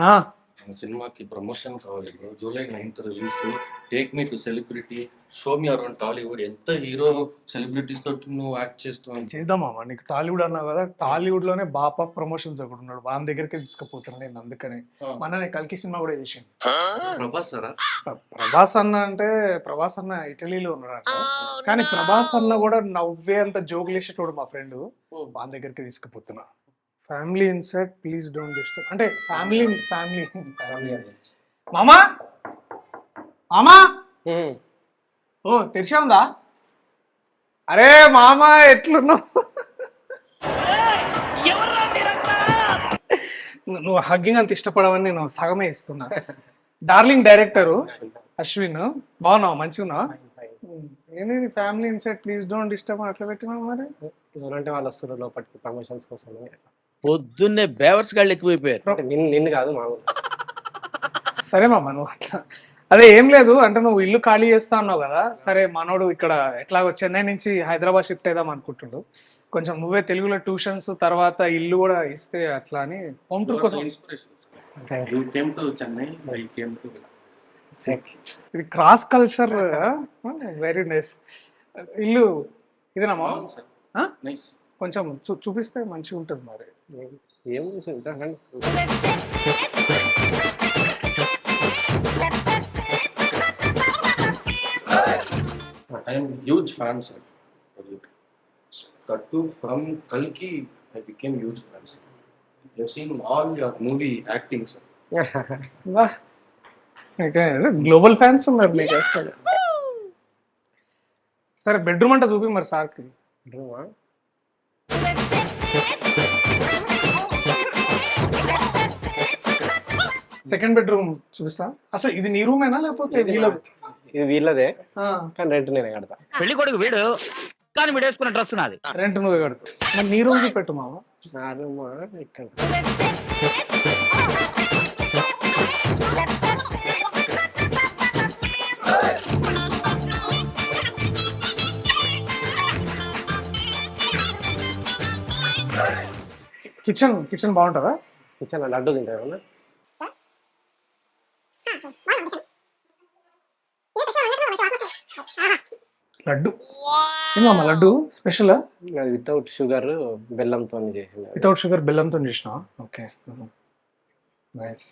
ఆ, మన సినిమాకి ప్రమోషన్ కావాలి bro. July 9th release. Take me to celebrity, show me around Tollywood. ఎంత హీరో సెలబ్రిటీస్ తోటి నువ్వు యాక్ట్ చేస్తున్నావు. చేద్దాం మామ. నీకు టాలీవుడ్ అన్నావు కదా, టాలీవుడ్ లోనే బాప్ ఆఫ్ ప్రమోషన్స్ ఒకటి ఉన్నాడు, వాని దగ్గరికి తీసుకుపోతాను నేను. అందుకని మన కల్కి సినిమా కూడా చేసాను. ప్రభాస్ సారా? ప్రభాస్ అన్న అంటే ప్రభాస్ అన్న ఇటలీలో ఉన్నాడు, కానీ ప్రభాస్ అన్న కూడా నవ్వే అంత జోకులు వేసేటోడు మా ఫ్రెండ్. వాని దగ్గరికి తీసుకుపోతున్నా. Family inside please don't disturb అంటే ఫ్యామిలీ ఫ్యామిలీ మామా మామా ఓ తెరిచా ఉందా? అరే మామా ఎట్లున్నావు? నువ్వు హగ్గింగ్ అంత ఇష్టపడవని నేను సగమే ఇస్తున్నా. డార్లింగ్ డైరెక్టరు అశ్విన్, బాగున్నావు? మంచిగా ఉన్నావా? ఏంటి family inside please don't disturb అట్లా పెట్టినావు మరి? ఎవరంటే వాళ్ళు వస్తారు లోపలికి ప్రమోషన్స్ కోసం. పొద్దున్నే బేవర్స్ గాళ్ళు ఎక్కువైపోయారు. నిన్ను కాదు మామూలు. సరే మామ, నువ్వు అట్లా అదే ఏం లేదు అంటే నువ్వు ఇల్లు ఖాళీ చేస్తా అన్నావు కదా. సరే మనోడు ఇక్కడ ఎట్లాగో చెన్నై నుంచి హైదరాబాద్ షిఫ్ట్ అయిదాం అనుకుంటుండు. కొంచెం నువ్వే తెలుగులో ట్యూషన్స్ తర్వాత ఇల్లు కూడా ఇస్తే అట్లా అని హోమ్ టూర్ కోసం. You came to Chennai, I came to ఇది క్రాస్ కల్చర్, వెరీ నైస్. ఇల్లు ఇదేనా మామ? nice. కొంచెం చూపిస్తే మంచిగా ఉంటుంది మరి. ఏం I am huge fan, sir. That too, from Kalki, I became huge fan, sir. I have seen all your movie acting, sir. వా, గ్లోబల్ ఫ్యాన్స్ ఉన్నారు నీకు అసలు. సరే బెడ్రూమ్ అంటే చూపి మరి సార్కి. సెకండ్ బెడ్రూమ్ చూపిస్తా. అసలు ఇది నీ రూమేనా లేకపోతే ఇది వీళ్ళదే, కానీ రెంట్ నేనే కడతా. పెళ్లి కొడుకు వీడు, కానీ వీడు వేసుకున్న డ్రెస్ నాది. రెంట్ నువ్వే కడతావు. మరి నీ రూమ్ పెట్టు మామ. నా రూమ్ ఇక్కడ. కిచెన్ బాగుంటుందా? కిచెన్ లడ్డు తింటారు. లడ్డు ఏమమ్మా? లడ్డు స్పెషలా? అది వితౌట్ షుగర్ బెల్లంతో చేసింది. వితౌట్ షుగర్ బెల్లంతో చేసిన. Okay nice.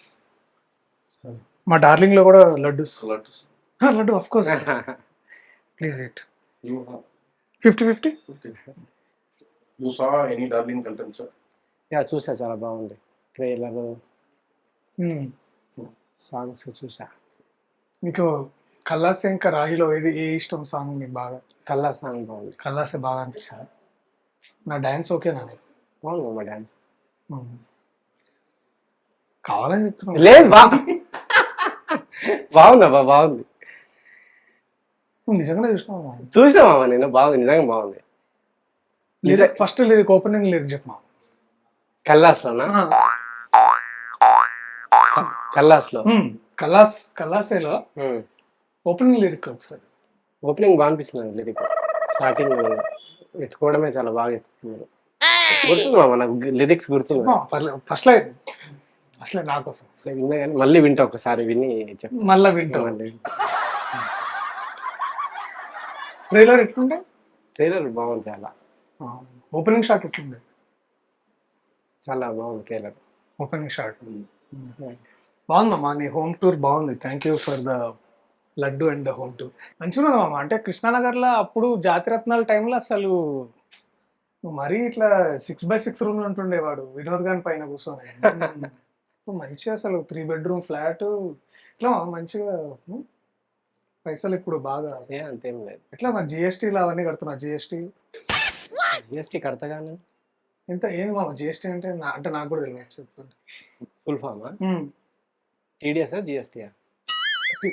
మా డార్లింగ్ లో కూడా laddu. Laddu of course, please it. You have 50-50. You saw any Darling content, sir? Yeah చూసా, చాలా బాగుంది. ట్రైలర్ సాంగ్స్ చూసా. మీకు కల్లాసే ఇంకా రాహిలో ఏ ఇష్టం సాంగ్ నీకు బాగా? కల్లా సాంగ్ బాగుంది. కల్లాసే బాగా అనిపించింది. నా డాన్స్ ఓకేనా? బాగుంది మా డాన్స్. కావాలని చెప్తున్నా. లేదు బాగుందబ్బా, బాగుంది. నిజంగానే చూసినా? చూసామా నేను, బాగుంది, నిజంగా బాగుంది. ఫస్ట్ లిరిక్ ఓపెనింగ్ లిరిక్ చెప్పమా. కల్లాస్లోనా? కల్లాస్లో కల్లాసేలో ఓపెనింగ్ లిరిక్ ఒకసారి. ఓపెనింగ్ బాగా అనిపిస్తుంది. లిరిక్ స్టార్టింగ్ ఎత్తుకోవడమే చాలా బాగా ఎత్తుకున్నారు. గుర్తుందా నాకు లిరిక్స్? గుర్తుంది. ఫస్ట్ లైన్ నా కోసం విన్నా కానీ మళ్ళీ వింటా, ఒకసారి విని చెప్తా. మళ్ళీ వింటా. ట్రైలర్ ఎట్లుండే? ట్రైలర్ బాగుంది చాలా. ఓపెనింగ్ షాట్ ఎట్లుండే? చాలా బాగుంది ట్రైలర్. ఓపెనింగ్ షాట్ బాగుందమ్మా. నీ హోమ్ టూర్ బాగుంది. Thank you for the laddu and the home tour. మంచిగా ఉన్నదమ్మా. అంటే కృష్ణానగర్లో అప్పుడు జాతిరత్నాల టైంలో అసలు నువ్వు మరీ ఇట్లా 6x6 రూమ్ ఉంటుండేవాడు వినోద్ గారి పైన కూర్చొని. మంచిగా అసలు 3 bedroom ఫ్లాట్ ఇట్లా మంచిగా పైసలు ఇప్పుడు బాగా. అంతేం లేదు. ఎట్లా మరి జిఎస్టీలు అవన్నీ కడుతున్నా? జిఎస్టీ కడతా కానీ ఎంత ఏంది మామ జిఎస్టీ అంటే? అంటే నాకు కూడా తెలియదు, చెప్తుంటే. Full Fama? టీడీఎస్ జిఎస్టీయా?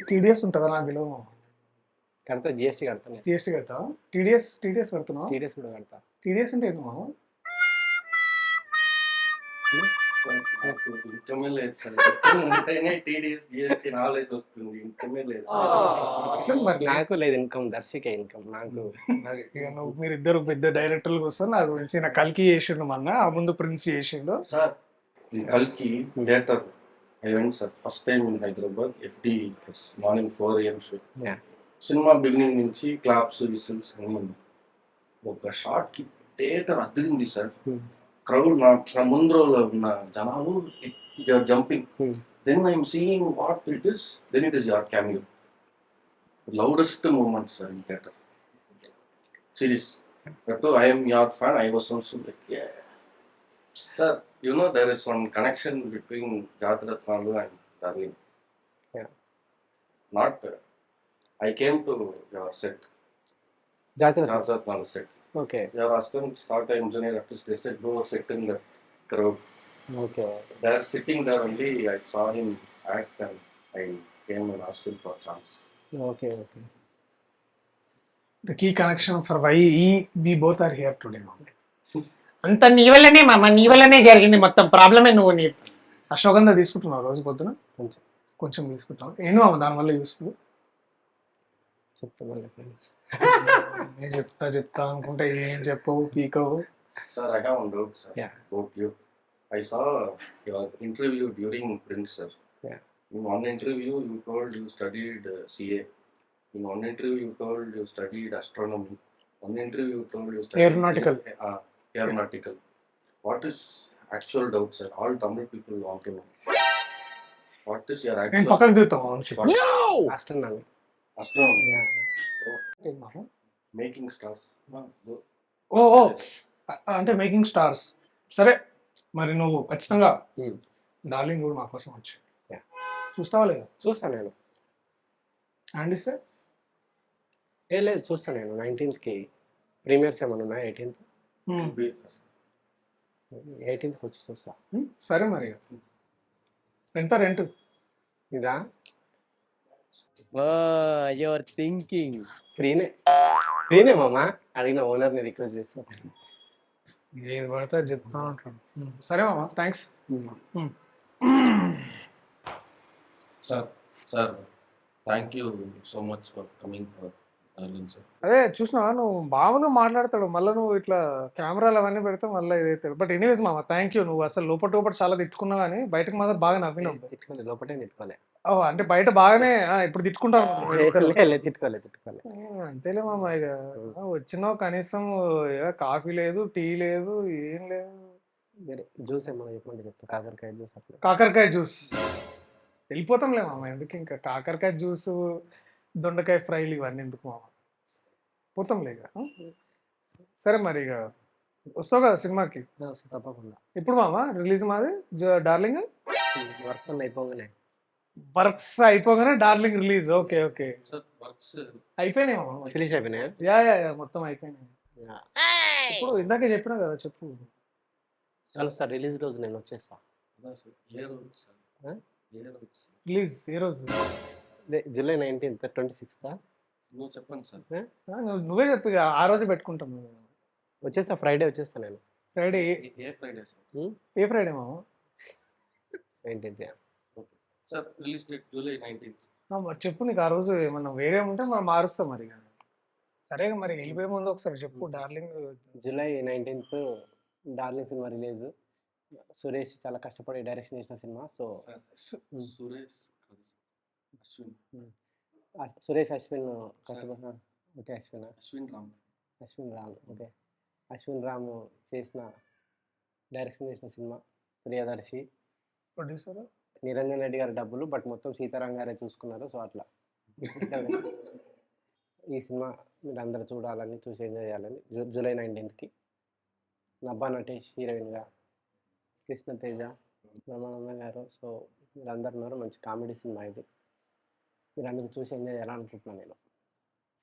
టీడీఎస్ ఉంటుందా? నాకు తెలియదు మామ. కడతా, జిఎస్టీ కడతా. జిఎస్టీ కడతావా? టీడీఎస్ కడుతున్నావా? టీడీఎస్ కూడా కడతా. టీడీఎస్ అంటే ఏంది మామ? ఇన్కమే లేదు సార్. ఉంటేనే టీడీఎస్ జిఎస్టీ నాలెడ్జ్ వస్తుంది. ఇన్కమే లేదు. నాకు లేదు ఇన్కమ్, దర్శికే ఇన్కమ్ నాకు. మీరిద్దరు పెద్ద డైరెక్టర్లు వస్తారు నాకు గురించి. నా కల్కి చేసిండు మొన్న, ఆ ముందు ప్రిన్స్ చేసిండు సార్. కల్కి theatre I went, sir. First time in Hyderabad, FD, morning 4 AM show. Yeah. Cinema beginning నుంచి క్లాప్స్, విసిల్స్ అన్నీ ఉన్నాయి. ఒక షాట్కి థియేటర్ అదిరింది సార్. క్రౌడ్ నా ముందు రోజులో ఉన్న జనాలు jumping. Then I'm seeing what it is, then it is your cameo. Loudest moment, sir, in theater. Serious. But I am your fan. I was also like, yeah. Sir, you know there is one connection between Jatratnalu and Darling. Yeah. Not. I came to your set, జాతర. Jatratnalu set. Okay Your assistant start engineer artist. They said go sit in the crowd. Okay They are sitting there only. I saw him act and I came and asked him for chance. Okay okay. The key connection for why we both are here today. అంత నీ వల్లనే మామ, నీ వల్లనే జరిగింది మొత్తం. ప్రాబ్లమే నువ్వు. నీ అశ్వగంధ తీసుకుంటున్నావు రోజు పొద్దున? కొంచెం కొంచెం తీసుకుంటావు. ఏంది మామ దానివల్ల యూస్ఫుల్? చెప్తాను. నేను చెప్తా అనుకుంటే ఏం చెప్పవు, పీకవు. Sir, I have one doubt, sir, Yeah. about you. I saw your interview during Prince, sir. Yeah. In one interview, you told you studied CA. In one interview, you told you studied astronomy. One interview, you told you studied Aeronautical. Aeronautical. What is actual doubt, sir? All Tamil people want to know. What is your నేను actual పక్కకు దిగుతాను. what? Astronomy. Astronomy. Yeah. Making stars. Go. ఓ అంటే making stars. సరే మరి నువ్వు ఖచ్చితంగా darling కూడా మా కోసం వచ్చి Yeah. చూస్తావా లేదా? చూస్తాను నేను. అండ్ ఇస్తే లేదు చూస్తాను నేను. 19th ప్రీమియర్స్ ఏమైనా ఉన్నాయి? 18th వచ్చి చూస్తా. సరే మరి ఎంత రెంట్? ఇదా యువర్ థింకింగ్. ఫ్రీనే మామ. అడిగిన ఓనర్ని రిక్వెస్ట్ చేస్తా. ఏది పడితే అది చెప్తా ఉంటాను. సరే మామ, thanks. Sir, thank you so much for coming for Darling, sir. అదే చూసినావా, నువ్వు బాగా మాట్లాడతాడు. మళ్ళీ నువ్వు ఇట్లా కెమెరాలు అవన్నీ పెడితే మళ్ళీ ఇదైతాడు. బట్ ఎనీవేస్ మామ, థ్యాంక్ యూ. నువ్వు అసలు లోపల చాలా తిట్టుకున్నావు కానీ బయటకు మాత్రం బాగా నవ్వినావు. తిట్టుకోలే, లోపటే తిట్టుకోలే. ఓ అంటే బయట బాగానే ఇప్పుడు తిట్టుకుంటాను. తిట్టుకోలే. అంతేలే మామ. ఇక వచ్చినావు కనీసం కాఫీ లేదు, టీ లేదు, ఏం లేదు. జ్యూస్ ఏమన్నా చెప్పండి, చెప్తా. కాకరకాయ జ్యూస్ అట్లా. కాకరకాయ జ్యూస్ వెళ్ళిపోతాంలే మామ. ఎందుకు ఇంకా కాకరకాయ జ్యూస్, దొండకాయ ఫ్రైలు ఇవన్నీ ఎందుకు మామ? పోతాంలే ఇక. సరే మరి ఇక వస్తావు కదా సినిమాకి? తప్పకుండా. ఇప్పుడు మామ రిలీజ్ మాది డార్లింగ్. వర్క్స్ అయిపోగానే darling release. Okay okay. Sir, works. అయిపోయినాయి మామ. ఫినిష్ అయిపోయినాయా? యా మొత్తం అయిపోయినాయి. ఇప్పుడు ఇందాకే చెప్పినా కదా, చెప్పు. చాలు సార్, రిలీజ్ రోజు నేను వచ్చేస్తా. ఏ రోజు, sir? Huh? ఏ రోజు, sir? రిలీజ్ ఏ రోజు? July 19th, 26th. నువ్వు చెప్పండి, సార్. నువ్వే చెప్పి ఆ రోజే పెట్టుకుంటాం. వచ్చేస్తా, ఫ్రైడే వచ్చేస్తా నేను. ఫ్రైడే? ఏ ఫ్రైడే, సార్? ఏ ఫ్రైడే మామ? 19th. Sir, release date July 19th. మరి చెప్పు, నీకు ఆ రోజు ఏమన్నా వేరే ఉంటే మనం మారుస్తాం మరి. సరే మరి వెళ్ళిపోయే ముందు ఒకసారి చెప్పు. Darling July 19th darling cinema release. Suresh చాలా కష్టపడి డైరెక్షన్ చేసిన సినిమా. సో సురేష్ అశ్విన్ కష్టపడిన. ఓకే, అశ్విన్ రామ్. ఓకే, అశ్విన్ రామ్ చేసిన డైరెక్షన్ చేసిన సినిమా. ప్రియదర్శి ప్రొడ్యూసర్ నిరంజన్ రెడ్డి గారి డబ్బులు, బట్ మొత్తం సీతారాం గారే చూసుకున్నారు. సో అట్లా ఈ సినిమా మీరు అందరూ చూడాలని, చూసి ఎంజాయ్ చేయాలని. జూలై 19th నబ్బా నటేష్ హీరోయిన్గా, కృష్ణతేజ, బ్రహ్మానందం గారు. సో మీరందరూ ఉన్నారు. మంచి కామెడీ సినిమా ఇది. మీరు అందరూ చూసి ఎంజాయ్ చేయాలనుకుంటున్నాను నేను.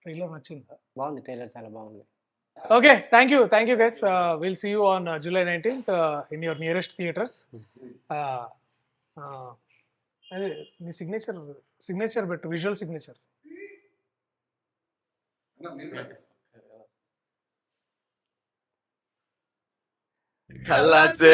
ట్రైలర్ నచ్చిందా? బాగుంది, ట్రైలర్ చాలా బాగుంది. Okay, thank you guys. Will see you on July 19th in your nearest theatres. అదే నీ సిగ్నేచర్ పెట్టు, విజువల్ సిగ్నేచర్. Kalase.